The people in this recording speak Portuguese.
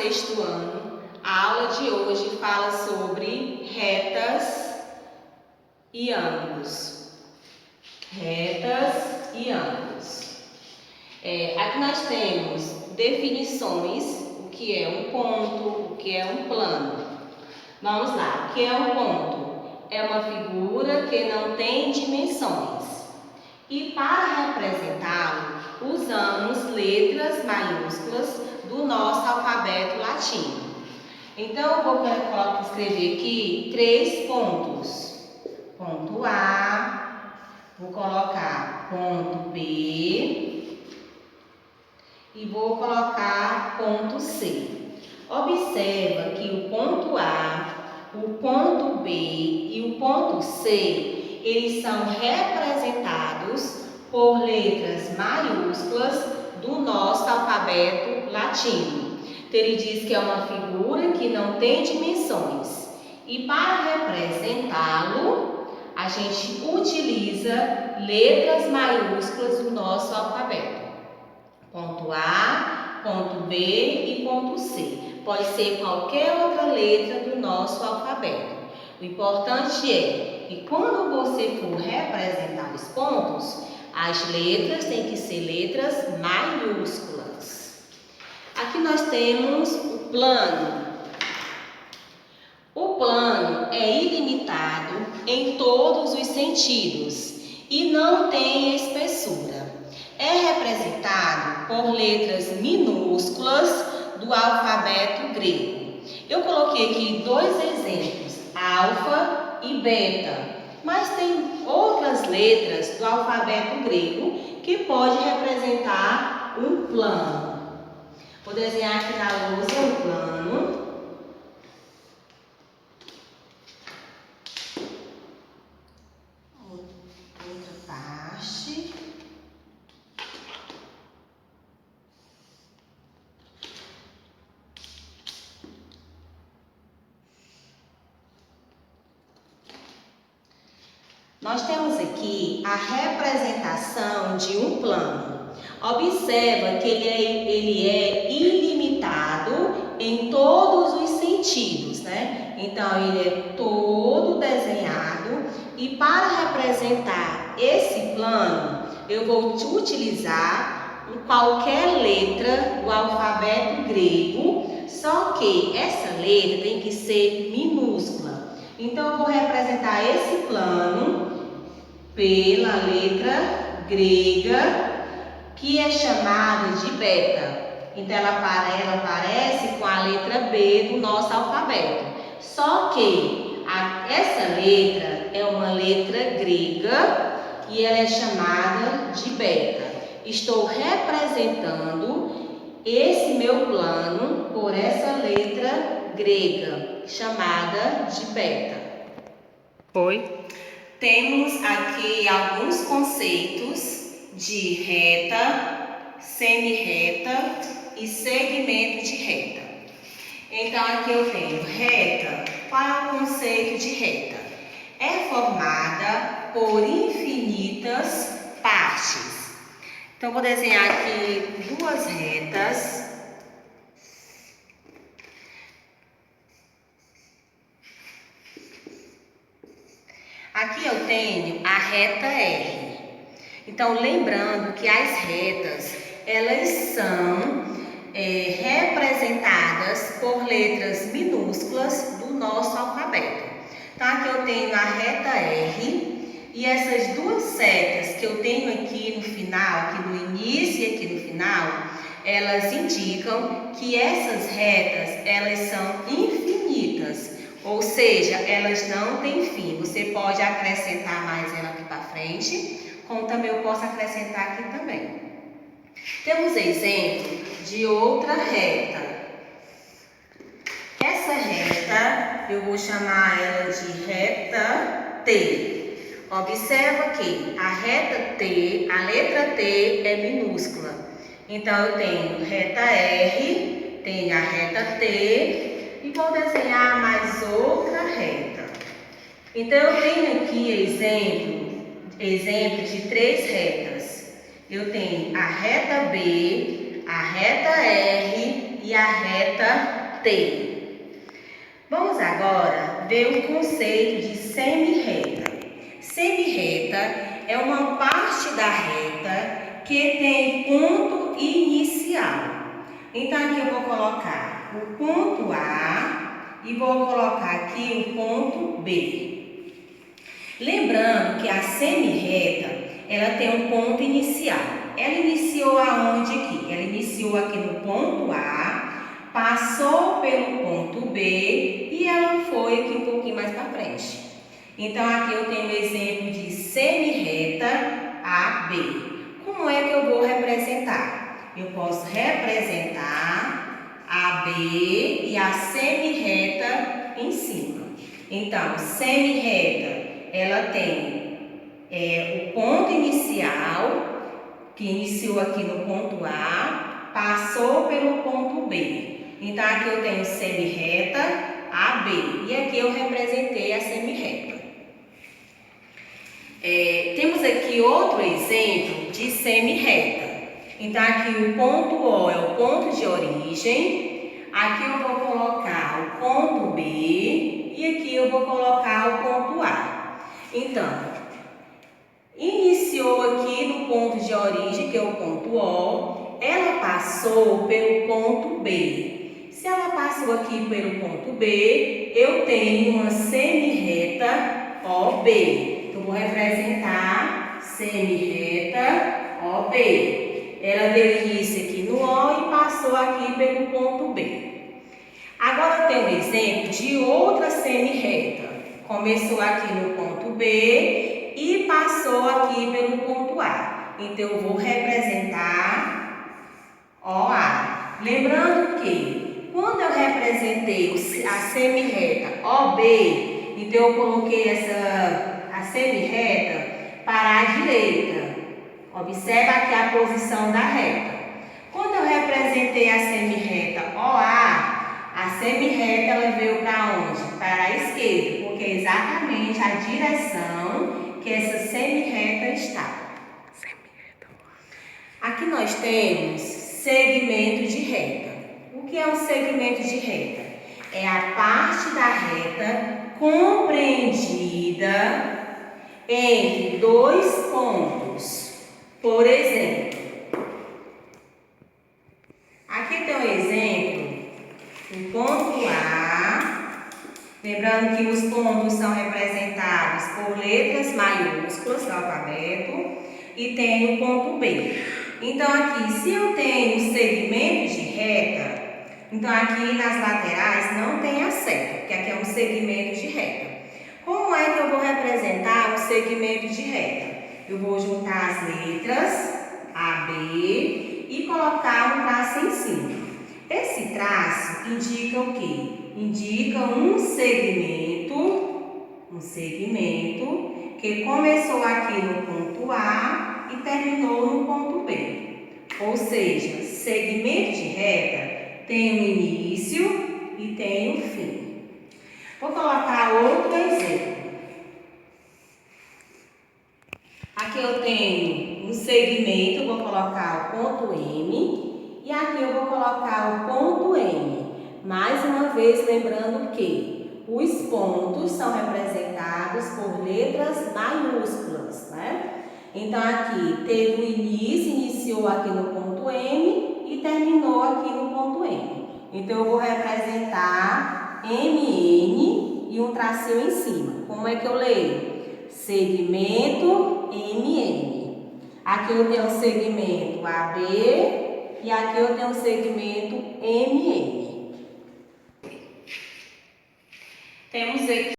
sexto ano. A aula de hoje fala sobre retas e ângulos. Retas e ângulos. Aqui nós temos definições, o que é um ponto, o que é um plano. Vamos lá, o que é um ponto? É uma figura que não tem dimensões. E para representá-lo, usamos letras maiúsculas do nosso alfabeto latino. Então, eu vou escrever aqui 3 pontos. Ponto A, vou colocar ponto B e vou colocar ponto C. Observa que o ponto A, o ponto B e o ponto C, eles são representados por letras maiúsculas do nosso alfabeto latino. Então, ele diz que é uma figura que não tem dimensões. E para representá-lo, a gente utiliza letras maiúsculas do nosso alfabeto. Ponto A, ponto B e ponto C. Pode ser qualquer outra letra do nosso alfabeto. O importante é que quando você for representar os pontos, as letras têm que ser letras maiúsculas. Aqui nós temos o plano. O plano é ilimitado em todos os sentidos e não tem espessura. É representado por letras minúsculas do alfabeto grego. Eu coloquei aqui 2 exemplos, alfa e beta, mas tem outras letras do alfabeto grego que pode representar um plano. Vou desenhar aqui na lousa um plano. Outra parte. Nós temos aqui a representação de um plano. Observa que ele é ilimitado em todos os sentidos, né? Então, ele é todo desenhado e para representar esse plano, eu vou utilizar qualquer letra do alfabeto grego, só que essa letra tem que ser minúscula. Então, eu vou representar esse plano pela letra grega, que é chamada de beta. Então, ela aparece com a letra B do nosso alfabeto. Só que essa letra é uma letra grega e ela é chamada de beta. Estou representando esse meu plano por essa letra grega, chamada de beta. Temos aqui alguns conceitos de reta, semirreta e segmento de reta. Então, aqui eu tenho reta. Qual é o conceito de reta? É formada por infinitas partes. Então, vou desenhar aqui 2 retas. Aqui eu tenho a reta R. Então, lembrando que as retas, elas são representadas por letras minúsculas do nosso alfabeto. Então, aqui eu tenho a reta R e essas 2 setas que eu tenho aqui no final, aqui no início e aqui no final, elas indicam que essas retas, elas são infinitas. Ou seja, elas não têm fim. Você pode acrescentar mais ela aqui para frente, como também eu posso acrescentar aqui também. Temos exemplo de outra reta. Essa reta, eu vou chamar ela de reta T. Observa que a reta T, a letra T é minúscula. Então, eu tenho reta R, tenho a reta T e vou desenhar mais outra reta. Então, eu tenho aqui exemplo de 3 retas. Eu tenho a reta B, a reta R e a reta T. Vamos agora ver o conceito de semi-reta. Semi-reta é uma parte da reta que tem ponto inicial. Então, aqui eu vou colocar o ponto A e vou colocar aqui o ponto B. Lembrando que a semi-reta, ela tem um ponto inicial. Ela iniciou aonde aqui? Ela iniciou aqui no ponto A, passou pelo ponto B e ela foi aqui um pouquinho mais para frente. Então, aqui eu tenho o exemplo de semi-reta AB. Como é que eu vou representar? Eu posso representar AB e a semi-reta em cima. Então, semi-reta, ela tem o ponto inicial, que iniciou aqui no ponto A, passou pelo ponto B. Então, aqui eu tenho semi-reta AB. E aqui eu representei a semi-reta. Temos aqui outro exemplo de semi-reta. Então, aqui o ponto O é o ponto de origem. Aqui eu vou colocar o ponto B e aqui eu vou colocar o ponto A. Então, iniciou aqui no ponto de origem, que é o ponto O, ela passou pelo ponto B. Se ela passou aqui pelo ponto B, eu tenho uma semi-reta OB. Então, vou representar semi-reta OB. Ela deu início aqui no O e passou aqui pelo ponto B. Agora eu tenho um exemplo de outra semi-reta. Começou aqui no ponto B e passou aqui pelo ponto A. Então, eu vou representar OA. Lembrando que, quando eu representei a semi-reta OB, então eu coloquei a semi-reta para a direita. Observa aqui a posição da reta. Quando eu representei a semi-reta OA, a semi-reta ela veio para onde? Para a esquerda, porque é exatamente a direção que essa semi-reta está. Aqui nós temos segmento de reta. O que é um segmento de reta? É a parte da reta compreendida entre dois pontos. Por exemplo, aqui tem um exemplo, o ponto A. Lembrando que os pontos são representados por letras maiúsculas do alfabeto e tem o ponto B. Então, aqui, se eu tenho segmentos de reta, então aqui nas laterais não tem a seta, porque aqui é um segmento de reta. Como é que eu vou representar um segmento de reta? Eu vou juntar as letras AB e colocar um traço em cima. Esse traço indica o quê? Indica um segmento que começou aqui no ponto A e terminou no ponto B. Ou seja, segmento de reta tem um início e tem um fim. Vou colocar outro exemplo. Aqui eu tenho um segmento, vou colocar o ponto M e aqui eu vou colocar o ponto N. Mais uma vez, lembrando que os pontos são representados por letras maiúsculas, né? Então, aqui teve o início, iniciou aqui no ponto M e terminou aqui no ponto N. Então, eu vou representar MN e um tracinho em cima. Como é que eu leio? Segmento MN. Aqui eu tenho um segmento AB e aqui eu tenho um segmento MN. Temos aqui